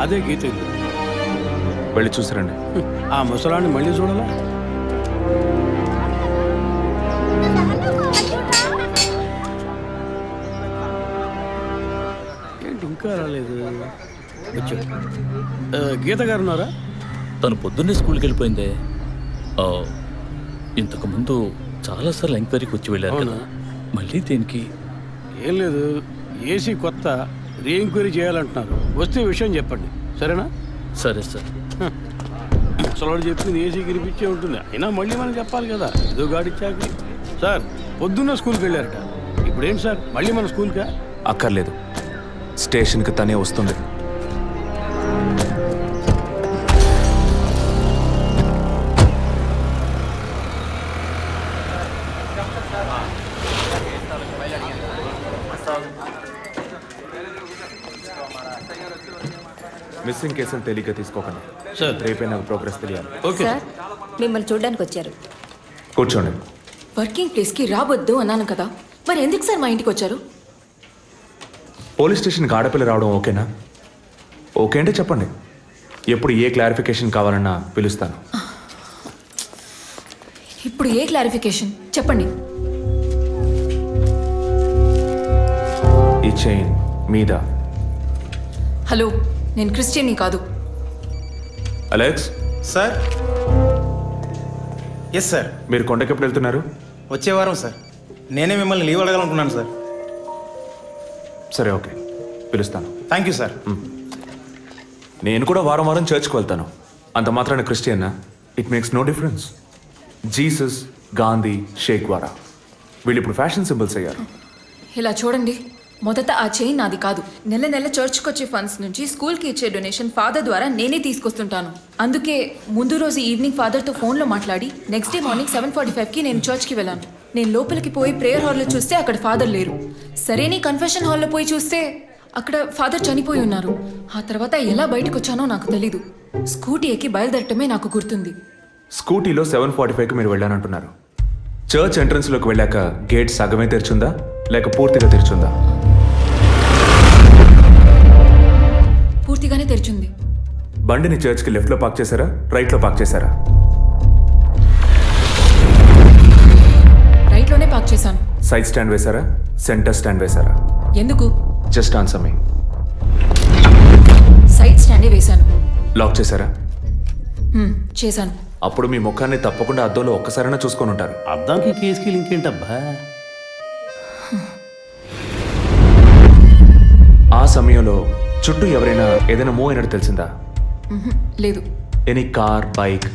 అదే గీత ఇల్లు. వెళ్ళి చూసిరండి. ఆ ముసలాన్ని మళ్ళీ చూడాలా? ఏంటి ఇంకా రాలేదు? గీత గారు ఉన్నారా? తను పొద్దున్నే స్కూల్కి వెళ్ళిపోయిందే. ఇంతకుముందు చాలాసార్లు ఎంక్వైరీకి వచ్చి వెళ్ళారు కదా, మళ్ళీ దేనికి? ఏం లేదు, ఏసీ కొత్త రీ ఎంక్వైరీ చేయాలంటున్నారు. వస్తే విషయం చెప్పండి, సరేనా? సరే సార్. ముసలాడు చెప్పింది ఏసీ గిరిపించే ఉంటుంది, అయినా మళ్ళీ మనం చెప్పాలి కదా, ఏదో గాడిచ్చాక. సార్ పొద్దున్న స్కూల్కి వెళ్ళారట, ఇప్పుడేంటి సార్ మళ్ళీ మన స్కూల్కా? అక్కర్లేదు, స్టేషన్కి తనే వస్తుంది. మిస్సింగ్ కేసును తేలిగ్గా తీసుకోకండి సార్. రేపే నాకు ప్రోగ్రెస్ తెలియాలి. ఓకే సార్, మిమ్మల్ని చూడడానికి వచ్చారు. కూర్చోండి. వర్కింగ్ ప్లేస్కి రావద్దు అన్నాను కదా, మరి ఎందుకు సార్ మా ఇంటికి వచ్చారు? పోలీస్ స్టేషన్కి ఆడపిల్ల రావడం ఓకేనా? ఓకే అంటే చెప్పండి, ఎప్పుడు ఏ క్లారిఫికేషన్ కావాలన్నా పిలుస్తాను. ఇప్పుడు ఏ క్లారిఫికేషన్ చెప్పండి. ఈ చైన్ మీద. హలో, నేను క్రిస్టియన్ని కాదు. Alex sir. Yes sir. మీరు కొండకి ఎప్పుడు వెళ్తున్నారు? వచ్చే వారం సార్. నేనే మిమ్మల్ని లీవ్ అడగాలనుకున్నాను సార్. సరే, ఓకే, పిలుస్తాను. Thank you sir. నేను కూడా వారం వారం చర్చ్కి వెళ్తాను. అంత మాత్రాన క్రిస్టియన్నా? It makes no difference. Jesus, Gandhi, Sheikh వారా వీళ్ళు ఇప్పుడు ఫ్యాషన్ సింబల్స్ అయ్యారు. ఇలా చూడండి, మొదట ఆ చైన్ నాది కాదు. నెల నెల చర్చ్కి వచ్చే ఫండ్స్ నుంచి స్కూల్కి ఇచ్చే డొనేషన్ ఫాదర్ ద్వారా నేనే తీసుకొస్తుంటాను. అందుకే ముందు రోజు ఈవినింగ్ ఫాదర్తో ఫోన్లో మాట్లాడి నెక్స్ట్ డే మార్నింగ్ 7:45కి నేను చర్చ్కి వెళ్ళాను. నేను లోపలికి పోయి ప్రేయర్ హాల్లో చూస్తే అక్కడ ఫాదర్ లేరు. సరేని కన్ఫెషన్ హాల్లో పోయి చూస్తే అక్కడ ఫాదర్ చనిపోయి ఉన్నారు. ఆ తర్వాత ఎలా బయటకు వచ్చానో నాకు తెలీదు. స్కూటీ ఎక్కి బయలుదేరటమే నాకు గుర్తుంది. స్కూటీలో 7:45కి మీరు వెళ్ళానంటున్నారు. చర్చ్ ఎంట్రన్స్లోకి వెళ్ళాక గేట్ సగమే తెరిచుందా లేక పూర్తిగా తెరిచుందా? పూర్తిగానే తెరిచింది. బండిని చర్చ్కి లెఫ్ట్లో పార్క్ చేశారా, రైట్లో పార్క్ చేశారా? రైట్లోనే పార్క్ చేశాను. సైడ్ స్టాండ్ వేశారా, సెంటర్ స్టాండ్ వేశారా? ఎందుకు? జస్ట్ ఆన్సర్ మీ. సైడ్ స్టాండే వేశాను. లాక్ చేశారా? చేశాను. అప్పుడు మీ ముఖాన్ని తప్పకుండా అద్దంలో ఒక్కసారైనా చూసుకొని ఉంటారు. అద్దానికి కేసుకి లింక్ ఏంటబ్బా? ఆ సమయంలో చుట్టూ ఎవరైనా ఏదైనా మూవ్ అయినట్టు తెలిసిందా? లేదు. Any car, bike?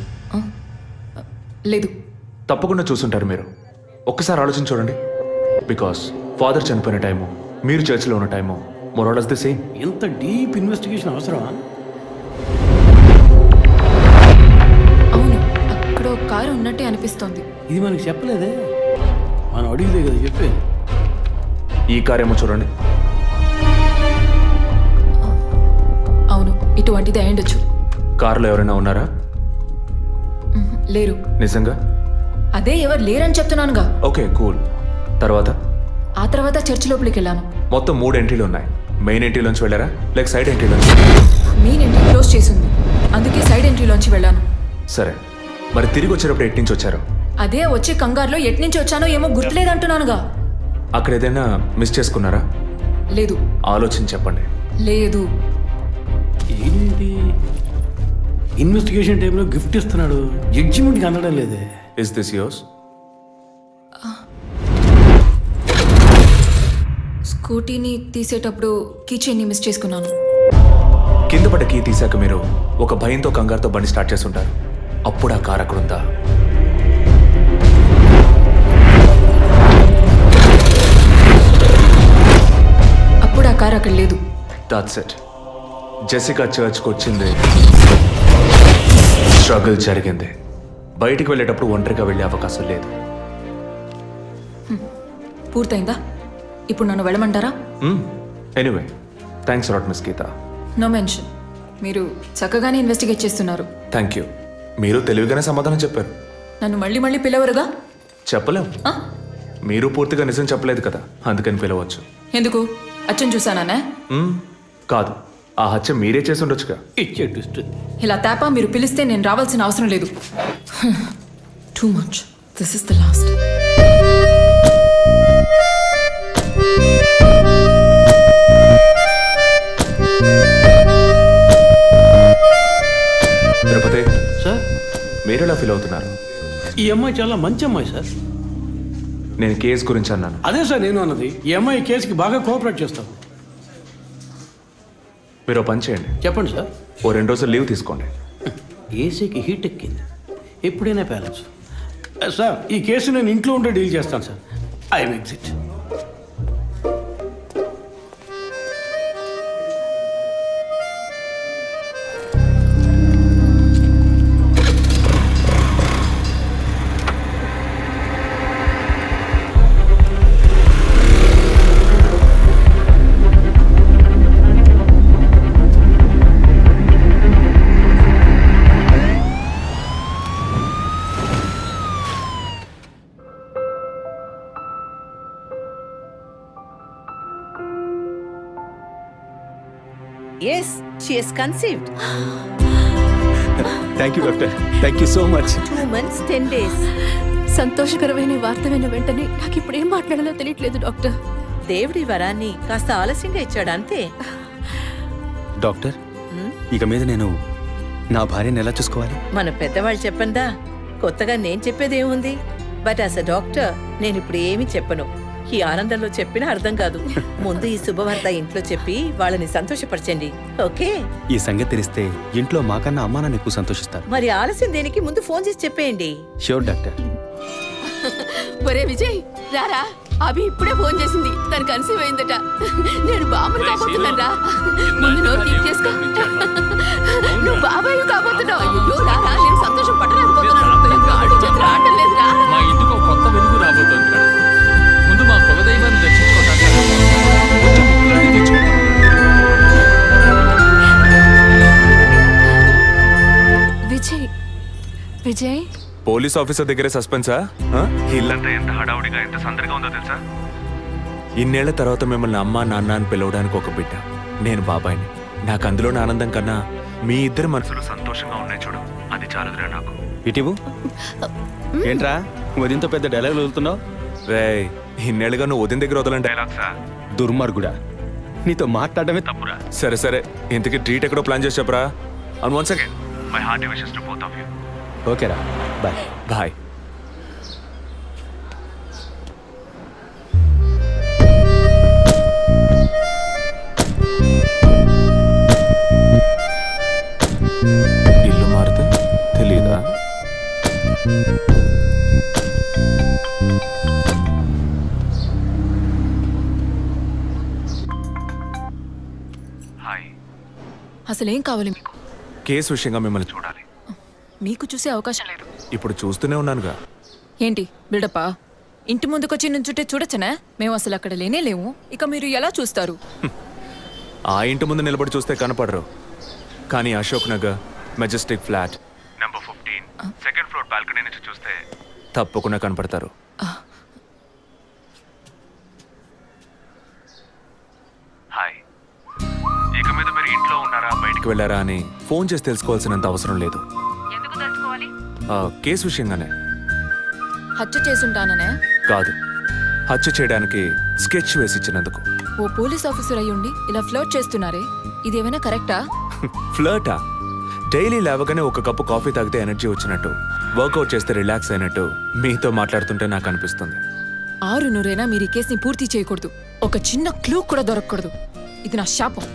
లేదు. తప్పకుండా చూసుంటారు మీరు. ఒక్కసారి ఆలోచించి చూడండి. బికాస్ ఫాదర్ చనిపోయిన టైము, మీరు చర్చిలో ఉన్న టైము మోరాలస్ ది సేమ్. ఎంత డీప్ ఇన్వెస్టిగేషన్ అవసరమా? అవును, అక్కడ ఒక కారు ఉన్నట్టే అనిపిస్తోంది. ఇది మనకి చెప్పలేదే, మనం అడిగితే కదా చెప్పేది. ఈ కార్ ఏమో చూడండి. అవును, ఇటువంటిది అయ్యుండొచ్చు. కారులో ఎవరైనా ఉన్నారా? లేరు. నిజంగా? అదే ఎవరు లేరని చెప్తున్నానుగా. Okay, cool. తర్వాత? ఆ తర్వాత చర్చ్ లోపలికి వెళ్ళాను. మొత్తం 3 ఎంట్రీలు ఉన్నాయి. మెయిన్ ఎంట్రీలోంచి వెళ్ళారా లేక సైడ్ ఎంట్రీలోంచి? మెయిన్ ఎంట్రీ క్లోజ్ చేసింది, అందుకే సైడ్ ఎంట్రీలోంచి వెళ్ళాను. సరే, మరి తిరిగి వచ్చేటప్పుడు ఎటు నుంచి వచ్చారు? అదే వచ్చే కంగారులో ఎట్నుంచి వచ్చానో ఏమో గుర్తులేదంటున్నానుగా. అక్కడ ఏదైనా మిస్ చేసుకున్నారా? లేదు. ఆలోచించి చెప్పండి. లేదు. ఏంటి ఇన్వెస్టిగేషన్ టైంలో గిఫ్ట్ ఇస్తున్నాడు, జడ్జిమెంట్కి అందడం లేదే. Is this yours? స్కూటీని తీసేటప్పుడు కీ చైన్ని మిస్ చేసుకున్నాను. కింద పడ్డ కీ తీసాక మీరు ఒక భయంతో కంగారుతో బండి స్టార్ట్ చేస్తుంటారు. అప్పుడు ఆ కార్ అక్కడ ఉందా? అప్పుడు ఆ కార్ అక్కడ లేదు. That's it. జెసికా చర్చ్కి వచ్చింది, స్ట్రగుల్ జరిగింది. బయటికి వెళ్ళేటప్పుడు ఒంటరిగా వెళ్ళే అవకాశం లేదు. పూర్తయిందా? ఇప్పుడు నన్ను వెళ్ళమంటారా? Anyway, thanks lot miss Geetha. No mention. మీరు చక్కగానే ఇన్వెస్టిగేట్ చేస్తున్నారు. Thank you. మీరు తెలివిగానే సమాధానం చెప్పారు. నన్ను మళ్ళీ మళ్ళీ పిలవరుగా? చెప్పలేం. మీరు పూర్తిగా నిజం చెప్పలేదు కదా, అందుకని పిలవచ్చు. ఎందుకు? అచ్చం చూసానా? కాదు, ఆ హత్య మీరే చేసి ఉండొచ్చుగా. ఇచ్చే ట్విస్ట్. ఇలా తేపా మీరు పిలిస్తే నేను రావాల్సిన అవసరం లేదు. Too much. This is the last. Tirupati sir, మీరు ఎలా ఫీల్ అవుతున్నారు? ఈ అమ్మాయి చాలా మంచి అమ్మాయి సార్. నేను కేసు గురించి అన్నాను. అదే సార్ నేను అన్నది. ఈ అమ్మాయి కేసుకి బాగా కోఆపరేట్ చేస్తాం. మీరు పని చేయండి. చెప్పండి సార్. ఓ 2 రోజులు లీవ్ తీసుకోండి. ఏసీకి హీట్ ఎక్కింది, ఎప్పుడైనా ప్యాలెన్స్. సార్, ఈ కేసు నేను ఇంట్లో ఉండే డీల్ చేస్తాను sir. I'm exit. Yes, she is conceived. Thank you, doctor. Thank you so much. 2 months, 10 days. సంతోషకరమైన వార్త విన్న వెంటనే నాకు ఇప్పుడు ఏం మాట్లాడాలో తెలియట్లేదు డాక్టర్. దేవుడి వరాన్ని కాస్త ఆలస్యంగా ఇచ్చాడు అంతే. డాక్టర్, ఇక మీద నేను నా భార్యను ఎలా చూసుకోవాలి? మన పెద్దవాళ్ళు చెప్పందా, కొత్తగా నేను చెప్పేది ఏముంది? బట్ యాజ్ అ డాక్టర్ నేను ఇప్పుడు ఏమీ చెప్పను. ఈ ఆనందంలో చెప్పినా అర్థం కాదు. ముందు ఈ శుభవార్త ఇంట్లో చెప్పి వాళ్ళని సంతోషపరచండి, ఓకే? ఈ సంగతి తెలిస్తే ఇంట్లో మాకన్నా అమ్మా నాన్న ఎక్కువ సంతోషిస్తారు. మరి ఆలస్యం దేనికి, ముందు ఫోన్ చేసి చెప్పేయండి. Sure doctor. ఒరే విజయ్, రారా. అభి ఇప్పుడే ఫోన్ చేసింది, తను కన్సీవ్ అయిందట. నేను బాబుని కాబోతున్నాను రా. ముందు నోరు తీపి చేసుకో. నువ్వు బాబాయ్ కాబోతున్నావు. అయ్యో రారా, నేను సంతోషం పట్టలేకపోతున్నాను. గాడి చేతులు ఆడటం లేదు రా. మా ఇంటికి ఒక కొత్త వెలుగు రాబోతుంది. ముందు మా కులదైవాన్ని దర్శించుకోవడానికి విజయ్, విజయ్ పోలీస్ ఆఫీసర్ దగ్గరే సస్పెన్సా? ఇల్లంతా ఎంత హడావుడిగా, ఎంత సందడిగా ఉందో తెలుసా? ఇన్నేళ్ల తర్వాత మిమ్మల్ని అమ్మా నాన్న అని పిలవడానికి ఒక బిడ్డ. నేను బాబాయిని. నాకు అందులోని ఆనందం కన్నా మీ ఇద్దరు మనసులు సంతోషంగా ఉన్నాయి చూడు, అది చాలదురా నాకు. ఇటీవు ఏంట్రా ఉదయంతో పెద్ద డైలాగ్ వదులుతున్నావు? రే, ఇన్నేళ్ళుగా నువ్వు ఉదయం దగ్గర వదలని డైలాగ్సా? దుర్మార్గుడా, నీతో మాట్లాడమే తప్పురా. సరే సరే, ఇంతకీ ట్రీట్ ఎక్కడో ప్లాన్ చేసి చెప్పరా? And once again my hearty wishes to both of you. ఓకేరా, బాయ్. బాయ్. ఇల్లు మారితే తెలీదా? హాయ్. అసలేం కావాలి మీకు? కేసు విషయంగా మిమ్మల్ని చూడాలి. మీకు చూసే అవకాశం లేదు. ఇప్పుడు చూస్తూనే ఉన్నానుగా. ఏంటి బిల్డప్పా? ఇంటి ముందుకొచ్చి నుంచుంటే చూడొచ్చనా? మేము అసలు అక్కడ లేనే లేము. ఇక మీరు ఎలా చూస్తారు? ఆ ఇంటి ముందు నిలబడి చూస్తే కనపడరు, కానీ Ashok Nagar Majestic flat number 15 second floor balcony నుంచి చూస్తే తప్పకుండా కనపడతారు. హాయ్. ఇక మీద మీరు ఇంట్లో ఉన్నారా, బయటికి వెళ్ళారా అని ఫోన్ చేసి తెలుసుకోవాల్సినంత అవసరం లేదు. కేసు విషయంగానే. హత్య చేసుంటాననే కాదు, హత్య చేయడానికి స్కెచ్ వేసి ఇచ్చినందుకు. ఓ పోలీస్ ఆఫీసర్ అయ్యుండి ఇలా ఫ్లర్ట్ చేస్తున్నారే, ఇదేమైనా కరెక్టా? ఫ్లర్టా? డైలీ లేవగానే ఒక కప్పు కాఫీ తాగితే ఎనర్జీ వచ్చినట్టు, వర్కౌట్ చేస్తే రిలాక్స్ అయినట్టు మీతో మాట్లాడుతుంటే నాకు అనిపిస్తుంది. 6 మీరు ఈ కేసుని పూర్తి చేయకూడదు. ఒక చిన్న క్లూ కూడా దొరకకూడదు. ఇది నా శాపం.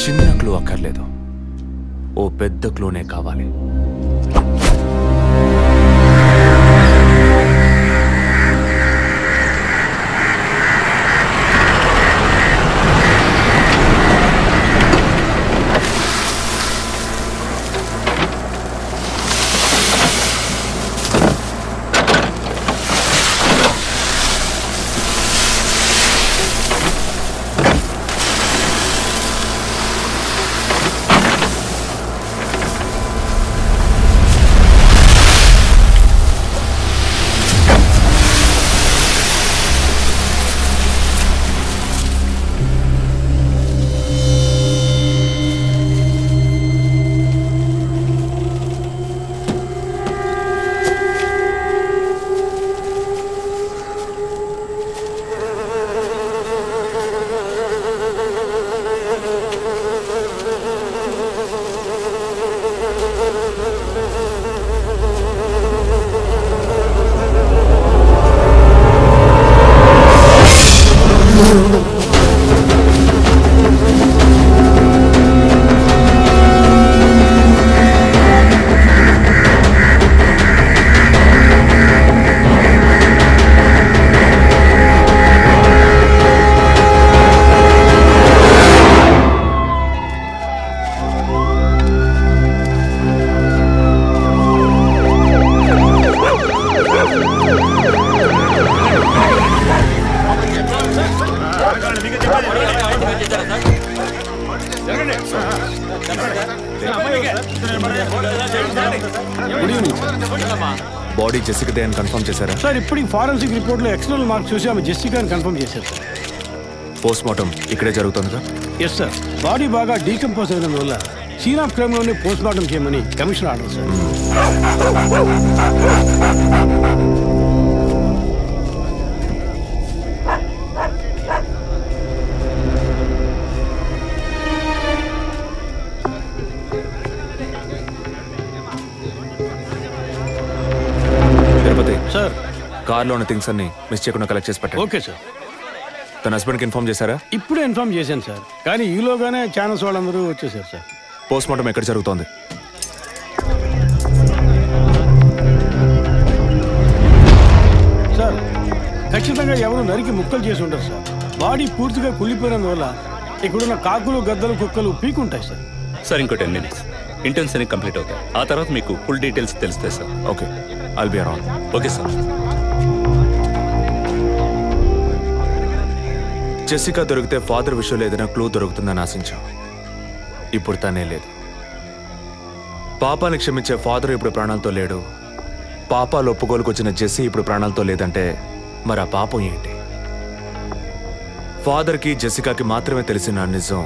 చిన్న క్లూ అక్కర్లేదు, ఓ పెద్ద క్లూనే కావాలి. Good evening sir. బాడీ జెసికాదే అని కన్ఫర్మ్ చేశారా? సార్ ఇప్పటికి ఫారెన్సిక్ రిపోర్ట్లో ఎక్స్టర్నల్ మార్క్స్ చూసి ఆమె జెసికా అని కన్ఫర్మ్ చేశారు సార్. పోస్ట్ మార్టం ఇక్కడే జరుగుతుందిగా? Yes sir. బాడీ బాగా డీకంపోజ్ అయినందువల్ల సీన్ ఆఫ్ క్రైమ్లోనే పోస్ట్ మార్టం చేయమని commissioner order sir. Tirupati sir కార్లో ఉన్న థింగ్స్ అన్ని మిస్ చేయకుండా కలెక్ట్ చేసి పెట్టండి. Okay sir. తన హస్బెండ్కి ఇన్ఫార్మ్ చేశారా? ఇప్పుడే ఇన్ఫార్మ్ చేశాను సార్, కానీ ఈలోగానే ఛానల్స్ వాళ్ళందరూ వచ్చేసారు సార్. పోస్ట్ మార్టం ఎక్కడ జరుగుతోంది? సార్ ఖచ్చితంగా ఎవరు నరికి ముక్కలు చేసి ఉంటారు సార్. బాడీ పూర్తిగా కుళ్ళిపోయినందువల్ల ఇక్కడున్న కాకులు గద్దలు కుక్కలు పీకుంటాయి సార్. సార్ ఇంకో 10 minutes ఇంటర్న్స్ అన్ని కంప్లీట్ అవుతాయి. ఆ తర్వాత మీకు ఫుల్ డీటెయిల్స్ తెలుస్తాయి sir. Okay, I'll be around. Okay sir. Jessica దొరికితే ఫాదర్ విషయంలో ఏదైనా క్లూ దొరుకుతుందని ఆశించాం. ఇప్పుడు తనే లేదు. పాపాన్ని క్షమించే ఫాదర్ ఇప్పుడు ప్రాణాలతో లేడు. పాపాలు ఒప్పుకోలుకు వచ్చిన జెస్సీ ఇప్పుడు ప్రాణాలతో లేదంటే మరి ఆ పాపం ఏంటి? ఫాదర్కి జెసికాకి మాత్రమే తెలిసిన నిజం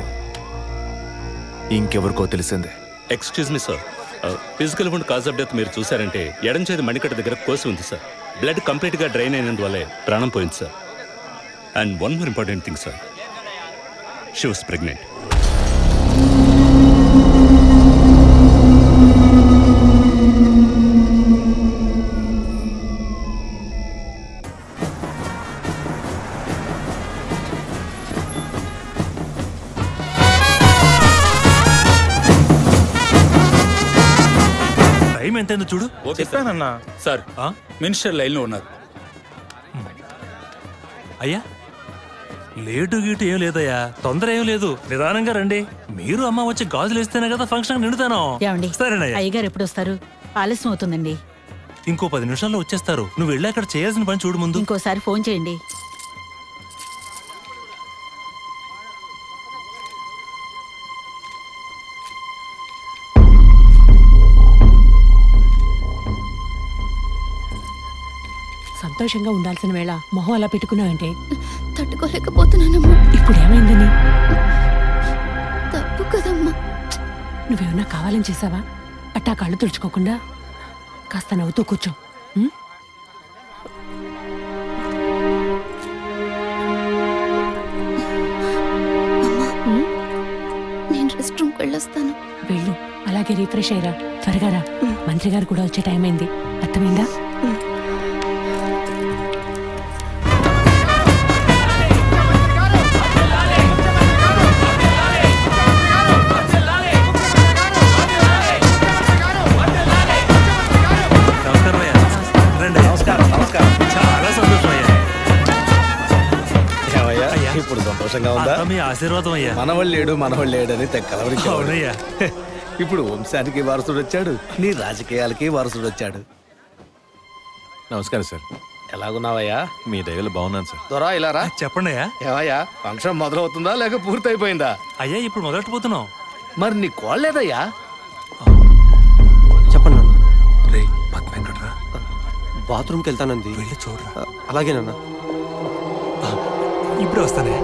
ఇంకెవరికో తెలిసిందే. Excuse me sir, physical wound cause of death మీరు చూసారంటే ఎడం చేతి మణికట్ట దగ్గర కోసి ఉంది సార్. బ్లడ్ కంప్లీట్గా డ్రైన్ అయినందువల్లే ప్రాణం పోయింది sir. And one more important thing sir, she was pregnant. Time ఎంతైందో చూడు. చెప్పానన్నా. సార్ మినిస్టర్ లైన్లో ఉన్నారు. అయ్యా లేటు గీటు ఏం లేదయ్యా, తొందర ఏం లేదు, నిదానంగా రండి. మీరు అమ్మ వచ్చి గాజులు వేస్తేనే కదా ఫంక్షన్ నిండుతాను. సరేనయ్యా. అయ్యగారు ఎప్పుడు వస్తారు? ఆలస్యం అవుతుందండి. ఇంకో 10 నిమిషాల్లో వచ్చేస్తారు. నువ్వు వెళ్ళి అక్కడ చేయాల్సిన పని చూడు ముందు. ఇంకోసారి ఫోన్ చేయండి. సంతోషంగా ఉండాల్సిన వేళ మొహం అలా పెట్టుకున్నావంటే తట్టుకోలేకపోతున్నానమ్మా. ఇప్పుడు ఏమైందని? తప్పు కదమ్మా. నువ్వేమన్నా కావాలని చేసావా? అట్టా కళ్ళు తుడుచుకోకుండా కాస్త నవ్వుతూ కూర్చో. నేను రెస్ట్ రూమ్కి వెళ్ళొస్తాను. వెళ్ళు, అలాగే రిఫ్రెష్ అయ్యరా. త్వరగా రా, మంత్రి గారు కూడా వచ్చే టైం అయింది. అర్థమైందా? చాలా సంతోషం అయ్యా. ఇప్పుడు సంతోషంగా ఉందా? మీ ఆశీర్వాదం అయ్యా. మనవాళ్ళు లేడు అని తెక్కలవరికి. అవునయ్యా. ఇప్పుడు వంశానికి వారసుడు వచ్చాడు, నీ రాజకీయాలకి వారసుడు వచ్చాడు. నమస్కారం సార్. ఎలాగున్నావయ్యా? మీ దయలో బాగున్నాను సార్. దొరా ఇలా రా. చెప్పండి అయ్యా. ఏవయ్యా ఫంక్షన్ మొదలవుతుందా లేక పూర్తయిపోయిందా? అయ్యా ఇప్పుడు మొదలెట్టబోతున్నాం. మరి నీ కోళ్ళేదయ్యా? చెప్పండి నాన్న. రే పద్మ ఎక్కడ్రా? బాత్రూమ్కి వెళ్తానంది. వెళ్ళి చూడరా. అలాగేనన్నా. ఇప్పుడు వస్తానే.